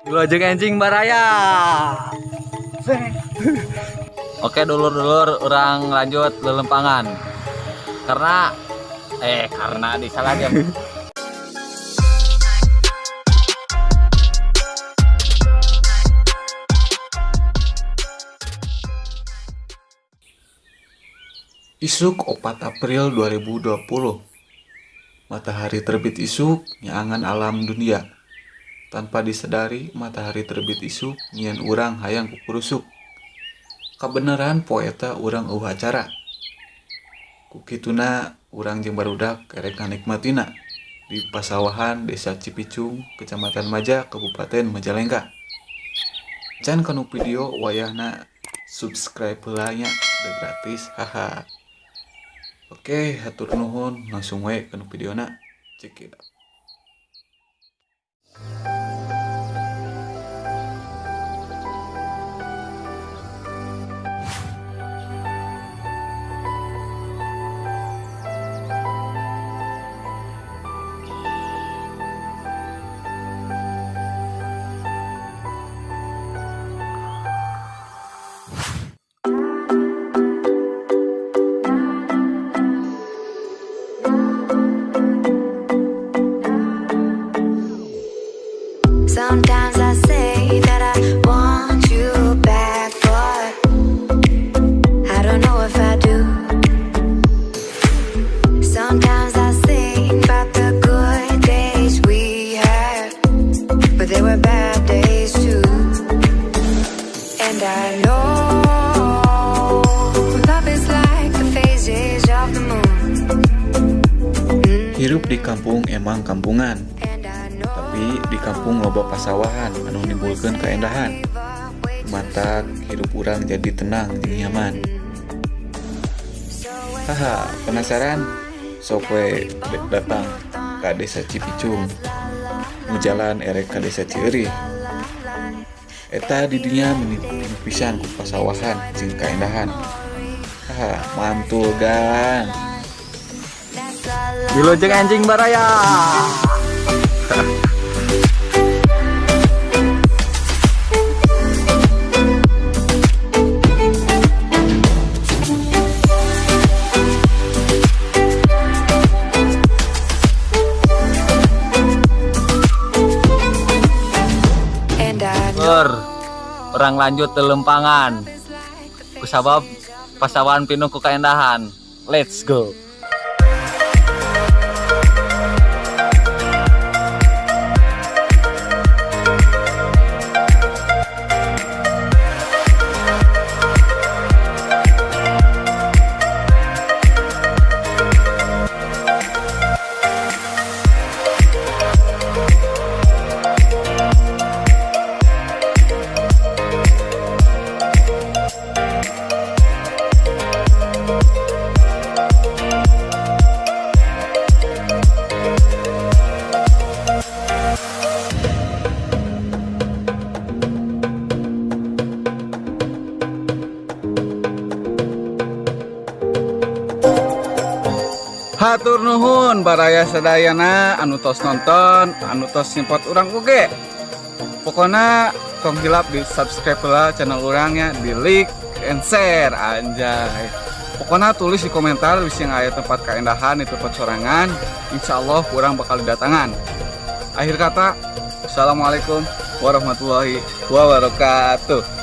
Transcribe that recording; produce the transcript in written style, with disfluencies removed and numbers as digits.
Lojeng anjing baraya. Oke dulur-dulur, orang lanjut lelempangan. Karena disalah dia. Isuk 4 April 2020. Matahari terbit isuk nyaangan alam dunia. Tanpa disadari matahari terbit isuk nyian urang hayang kukurusuk. Kabeneran poeta urang eueuh acara. Kukituna urang jeung barudak kerek nganikmatina di pasawahan Desa Cipicung, Kecamatan Maja, Kabupaten Majalengka. Can kanu video wayahna subscribe heula nya, gratis, haha. Oke, hatur nuhun, langsung we ke videona. Check it out. Sometimes I say that I want you back, but I don't know if I do. Sometimes I think about the good days we had, but there were bad days too. And I know love is like the phases of the moon. Hirup di kampung emang kampungan. Tapi di kampung loba pasawahan anu nimbulkeun kaendahan. Mata hirup urang jadi tenang jeung nyaman. Haha, penasaran? Sok we datang ka Desa Cipicung. Nu jalan erek ka Desa Cieurik. Eta di dinya menipu pisan ku pasawahan jeung kaendahan. Haha, mantul gan. Lojeng anjing baraya. Orang lanjut lelempangan kusabab pasawahan pinuh ku kaendahan. Let's go. Hatur nuhun baraya sadayana anu tos nonton, anu tos nyempot urang oge. Pokona tong hilap di subscribe lah channel urangnya, di like and share anjay. Pokona tulis di komentar wis yang aya tempat kaendahan di tempat sorangan, insyaallah urang bakal didatangan. Akhir kata, assalamualaikum warahmatullahi wabarakatuh.